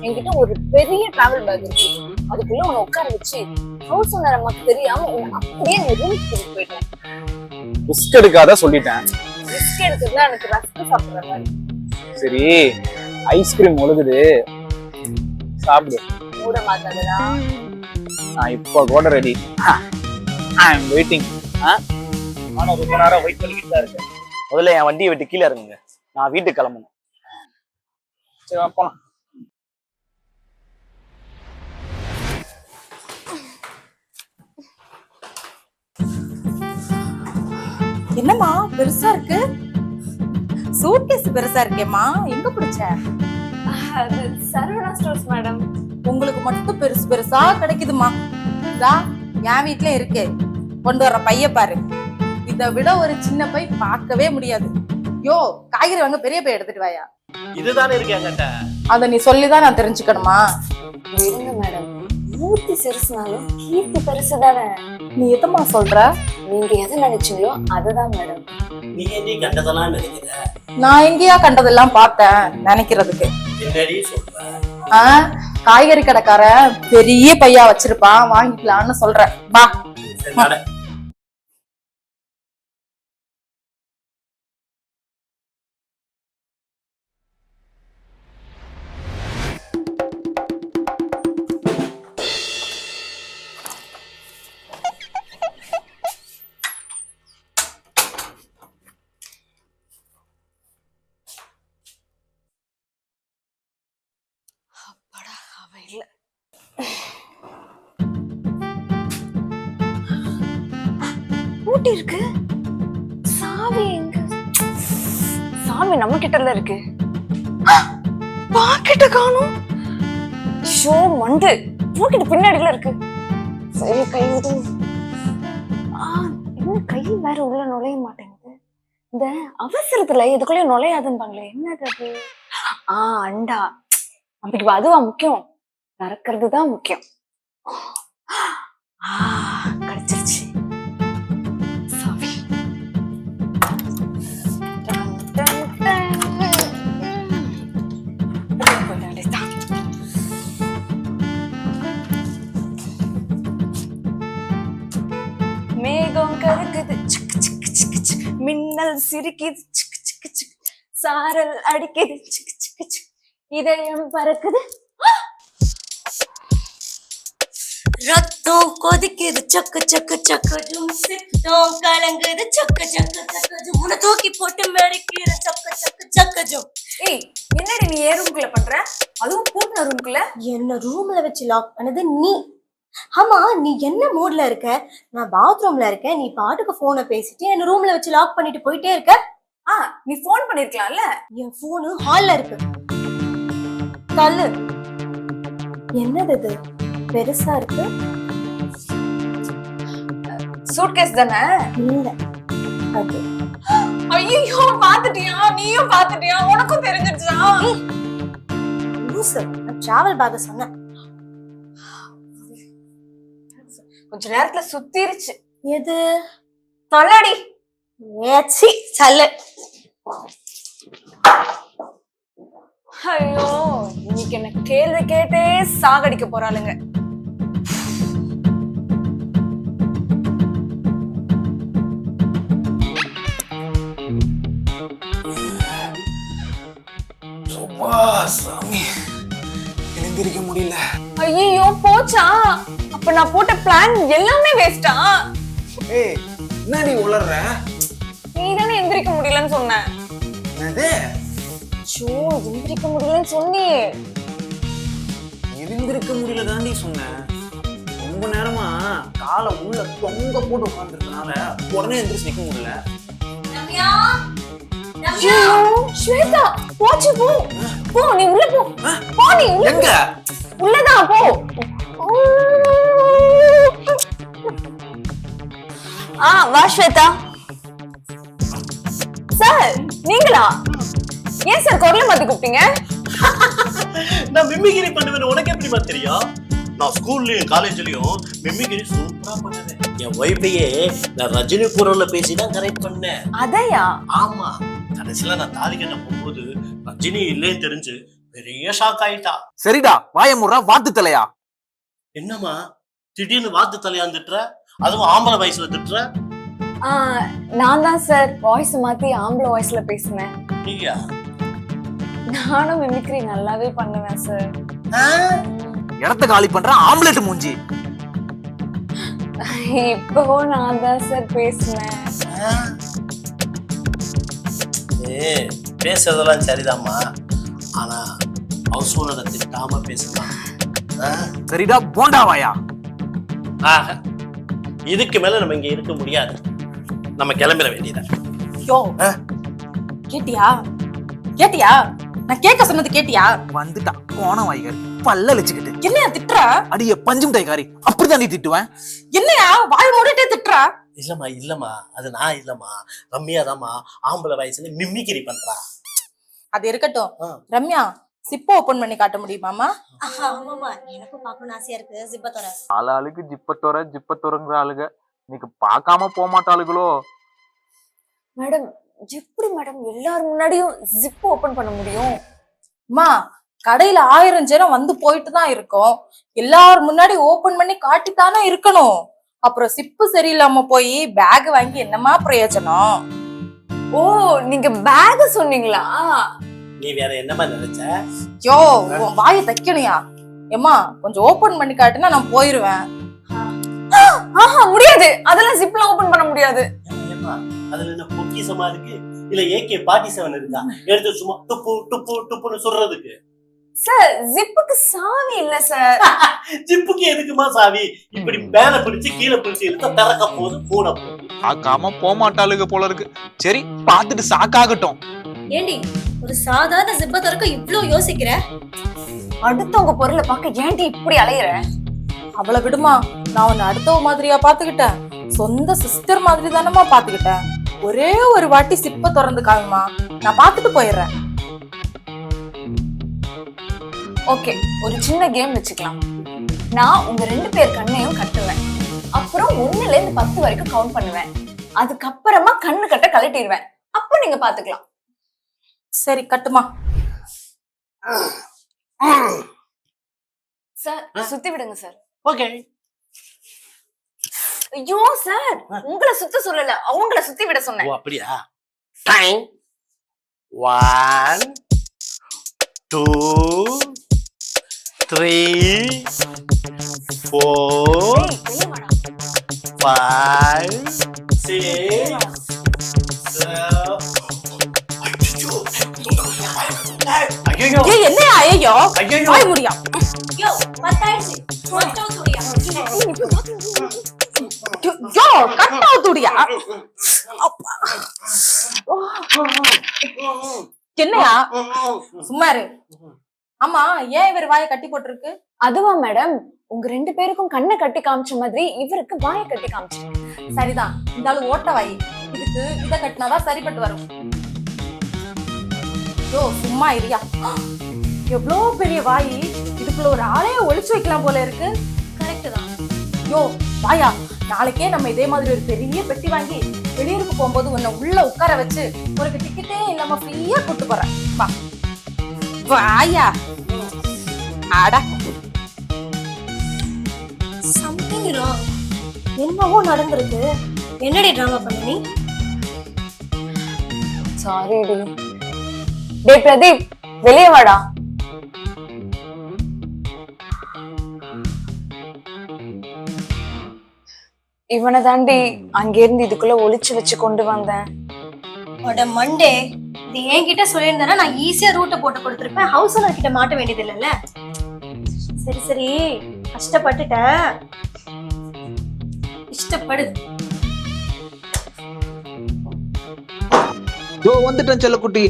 என்கிட்ட ஒரு பெரிய டிராவல் பேக் இருக்கு. அதுக்குள்ள உன்னை உட்கார வச்சு ஹவுஸ் ஓனர் அம்மாக்கு தெரியாம உன்னை அப்படியே ரூம் கூட்டிட்டு போயிட்டேன். ரிஸ்க் எடுக்காத சொல்லிட்டேன். ரிஸ்க் எடுக்கிறதுல எனக்கு ரஸ்க் சாப்பிடுற மாதிரி. சரி, ஐஸ்கிரீம் ஒழுகுது, சாப்பிடு. மூட மாட்டாதடா. நான் இப்போ கூட ரெடி. I am waiting. நானும் ரொம்ப நேரம் வெயிட் பண்ணிக்கிட்டு தான் இருக்கேன். முதல்ல என் வண்டியை விட்டு கீழே இறங்குங்க, நான் வீட்டுக்கு கிளம்பணும். சரி, வா போலாம். என்னம்மா பெருசா இருக்கு? சூட்கேஸ் பெருசா இருக்கேம்மா, எங்க பிடிச்ச? அது சரவணா ஸ்டோர்ஸ் மேடம். உங்களுக்கு மட்டும் பெருசு பெருசா கிடைக்குதுமா. இதா என் வீட்ல இருக்கு, கொண்டு வர்ற பைய பாரு. இதை விட ஒரு சின்ன பை பார்க்கவே முடியாது. யோ, காய்கறி வாங்க பெரிய பை எடுத்துட்டு வாயா. இதுதானே இருக்கு என்கிட்ட. அத நீ சொல்லிதான் நான் தெரிஞ்சுக்கணுமா? இருங்க மேடம், மூர்த்தி சிறுசுனாலும் கீர்த்தி பெருசுதானே. நீ எதமா சொல்ற? நீங்க எதை நினைச்சீங்களோ அதுதான் மேடம். நீ கண்டதெல்லாம் நினைக்கிற? நான் எங்கேயா கண்டதெல்லாம் பார்த்தேன் நினைக்கிறதுக்கு. என்னடி சொல்ற? காய்கறி கடைக்காரன் பெரிய பையா வச்சிருப்பான், வாங்கிக்கலாம்னு சொல்றேன். வா. பூட்டி இருக்கு. சாவி எங்க? சாவி நம்ம கிட்டல இருக்கு. பாக்கெட்ட காணோம். ஷோ மண்டு, பாக்கெட் பின்னாடில இருக்கு. சரி, கை விடு. என்ன கை வேற உள்ள நுழைய மாட்டேங்குது. இந்த அவசரத்துல இதுக்குள்ளே நுழையாதுன்னு என்னது அது? அண்டா. அப்படி அதுவா முக்கியம்? நடக்கிறது தான் முக்கியம். கிடைச்சிருச்சு. மேகம் கருக்குது, மின்னல் சிரிக்குது, சாரல் அடிக்குது, இதயம் பறக்குது, ரத்தம் கொதிக்குது, சக்கு சக்கு சக்கஜும் சித்தம் கலங்குது, சக்கு சக்கு சக்கஜும் உன்னை தூக்கி போட்டு மெரிக்கிற சக்கு சக்கு சக்கஜும். ஏய், என்னடி நீ ஏன் ரூம்குள்ள பண்ற? அதுவும் பூட்டின ரூம்குள்ள. என்ன ரூம்ல வச்சு லாக் பண்ணது நீ? ஆமா, நீ என்ன மூட்ல இருக்க? நான் பாத்ரூம்ல இருக்கேன், நீ பாட்டுக்கு போனை பேசிட்டு என்ன ரூம்ல வச்சு லாக் பண்ணிட்டு போயிட்டே இருக்க. நீ போன் பண்ணிருக்கலாம்ல. என் போனு ஹால்ல இருக்கு. தள்ளு. என்னது இது பெருசா இருக்கு? சூட்கேஸ் தானே? இல்ல, அது. ஐயோ, பாத்துட்டியா? நீயும் பாத்துட்டியா? உனக்கும் தெரிஞ்சிருச்சா? லூசு, நான் டிராவல் பேக் சொன்னேன். கொஞ்ச நேரத்துல சுத்திருச்சு. எது? தள்ளாடி. ஏச்சி, சல்லு. ஐயோ, இன்னைக்கு என்ன கேள்வி கேட்டே சாகடிக்க போறாளுங்க. சாமி, எழுந்திருக்க முடியல. ஐயோ, போச்சா? அப்ப நான் போட்ட பிளான் எல்லாமே வேஸ்டா? ஏய், என்னடி உளறற? நீ தானே எந்திரிக்க முடியலன்னு சொன்ன. என்னது? ஷோ, எந்திரிக்க முடியலன்னு சொன்னியே. எழுந்திருக்க முடியல தாண்டி சொன்னேன். ரொம்ப நேரமா காலை உள்ள தொங்க போட்டு உட்கார்ந்துருக்கனால உடனே எந்திரிச்சு நிக்க முடியல. ஸ்வேதா, போச்சு, போ போ, நீ உள்ள போ. போ, நீ உள்ள. எங்க? உள்ளதான் போ. வா ஸ்வேதா. சார், நீங்களா? ஏன் சார் குரலை மாத்தி கூப்பிட்டீங்க? நான் மிமிகிரி பண்ணுவேன், உனக்கு எப்படி தெரியும்? நான் ஸ்கூல்லயும் காலேஜ்லயும் மிமிகிரி சூப்பரா பண்ணுவேன். என் வைஃபையே நான் ரஜினி குரல்ல பேசிதான் கரெக்ட் பண்ணேன். அதையா? ஆமா, கடைசியில நான் தாலி கட்ட போகும்போது ரஜினி இல்லைன்னு தெரிஞ்சு பெரிய ஷாக் ஆயிட்டா. சரிடா வாய முறா வாத்து தலையா. என்னம்மா திடீர்னு வாத்து தலையான் திட்டுற, அதுவும் ஆம்பளை வயசுல திட்டுற? நான் தான் சார் வாய்ஸ் மாத்தி ஆம்பளை வாய்ஸ்ல பேசினேன். நீயா? நானும் மிமிக்ரி நல்லாவே பண்ணுவேன் சார். இடத்த காலி பண்ற ஆம்லெட் மூஞ்சி. இப்போ நான் தான் சார் பேசினேன். பேசுறதெல்லாம் சரிதாம்மா, ஆனா ஹவுஸ் ஓனரை திட்டாம பேசலாம். சரிடா போண்டா வாயா. இதுக்கு மேல நம்ம இங்க இருக்க முடியாது, நம்ம கிளம்பிட வேண்டியதான். யோ கேட்டியா கேட்டியா? நான் கேட்க சொன்னது கேட்டியா? வந்துட்டான் போன வாய்காரி பல்ல லட்சிக்கிட்டு. என்னையா திட்டுற? அடிய பஞ்சும் டைகாரி அப்படிதான் நீ திட்டுவேன். என்னையா வாய் மூடிட்டே திட்டுற? இல்லம்மா அது நான் இல்லம்மா, ரம்யா தாம்மா ஆம்பளை வயசுல மிமிக்ரி பண்றா. அது இருக்கட்டும். ரம்யா சிப்ப ஓபன் பண்ணி காட்ட முடியுமாமா? ஆமாமா, எனக்கும் பார்க்கணும்னு ஆசையா இருக்கு. ஜிப்பத்தோட ஆளுக்கு ஜிப்பத்தோரங்கிற ஆளுங்க இன்னைக்கு பார்க்காம போக மாட்டாளுகளோ. மேடம் எப்படி மேடம் எல்லாரும் முன்னாடியும் ஜிப் ஓபன் பண்ண முடியும்? அம்மா கடையில 1000 ஜனம் வந்து போயிட்டு தான் இருக்கோம். எல்லாரும் முன்னாடி ஓபன் பண்ணி காட்டித்தானே இருக்கணும். அப்புறம் சிப்பு சரியில்லாம போய் பேக் வாங்கி என்னமா பிரயோஜனம்? ஓ நீங்க பேக் சொன்னீங்களா? நீ வேற என்னமா நினைச்ச? யோ உன் வாயை தைக்கணையா? ஏமா கொஞ்சம் ஓபன் பண்ணி காட்டுனா நான் போயிருவேன். முடியாது, அதெல்லாம் ஜிப்லாம் ஓபன் பண்ண முடியாது. அதுல என்ன பொக்கிசமா இருக்கு இல்ல AK-47 இருக்கா எடுத்து சும்மா டுப்பு டுப்பு டுப்புன்னு சொல்றதுக்கு? சார் ஜிப்புக்கு சாவி இல்ல சார். ஜிப்புக்கு எதுக்குமா சாவி? இப்படி மேல பிடிச்சு கீழே பிடிச்சு இழுத்தா திறக்க போகுது, மூட போகுது. பார்க்காம போக மாட்டாளுங்க போல இருக்கு. சரி பார்த்துட்டு சாக்காகட்டும். ஏண்டி ஒரு சாதாரண ஜிப்பத்தோருக்கு இவ்ளோ யோசிக்கிற? அடுத்தவங்க பொருளை பார்க்க ஏன்டி இப்படி அலையிற? அவளை விடுமா, நான் உன்னை அடுத்தவ மாதிரியா பாத்துக்கிட்டேன்? சொந்த சிஸ்டர் மாதிரி தானமா பாத்துக்கிட்டேன். ஒரே ஒரு வாட்டி சிப்ப திறந்து காமிமா, நான் பாத்துட்டு போயிடுறேன். ஓகே, ஒரு சின்ன கேம் வச்சுக்கலாம். நான் உங்க 2 பேர் கண்ணையும் கட்டுவேன். அப்புறம் 1ல இருந்து 10 வரைக்கும் கவுண்ட் பண்ணுவேன். அதுக்கப்புறமா கண்ணு கட்ட கழட்டிடுவேன். அப்ப நீங்க பாத்துக்கலாம். சரி கட்டுமா. சார் சுத்தி விடுங்க சார். ஓகே. ஐயோ சார், உங்களை சுத்த சொல்லல, அவங்கள சுத்தி விட சொன்னேன். ஓ அப்படியா? டைம் 1 2 3 4 5 6 7. ஏய் என்னையா ஐயோ வாய் முடியா? யோ பத்தாயிடுச்சு, மட்டும் சொல்லியா? யோ கட் ஆவுதுடியா? என்னையா சும்மா இரு. ஆமா ஏன் இவர் வாயை கட்டி போட்டிருக்கு? அதுவா மேடம், உங்க 2 பேருக்கும் கண்ணை கட்டி காமிச்ச மாதிரி இவருக்கு வாயை கட்டி காமிச்சேன். சரிதான், இந்த ஆளு ஓட்ட வாய், இதுக்கு இத கட்டினாதான் சரிப்பட்டு வரும். யோ சும்மா இரியா. எவ்வளோ பெரிய வாய், இதுக்குள்ள ஒரு ஆளைய ஒளிச்சு வைக்கலாம் போல இருக்கு. கரெக்ட் தான். யோ வாயா, நாளைக்கே நம்ம இதே மாதிரி ஒரு பெரிய பெட்டி வாங்கி வெளியூருக்கு போகும்போது உன்னை உள்ள உட்கார வச்சு உனக்கு டிக்கெட்டே இல்லாம ஃப்ரீயா கூட்டு போறேன். வா வாயா. ஆடா சம்திங் ராங். என்னவோ நடந்திருக்கு. என்னடி டிராமா பண்ண நீ? சாரி டி. டேய் பிரதீப், வெளியே வாடா. இவனை தாண்டி அங்கிருந்து இதுக்குள்ள ஒளிச்சு வச்சு கொண்டு வந்தேன். அட மண்டே, இது என்கிட்ட சொல்லியிருந்தா நான் ஈஸியா ரூட்டை போட்டு கொடுத்துருப்பேன். ஹவுஸ் ஓனர் கிட்ட மாட்ட வேண்டியது இல்லைல்ல. சரி சரி, கஷ்டப்பட்டுட்ட, இஷ்டப்படு. வந்துட்டேன் செல்லக்குட்டி.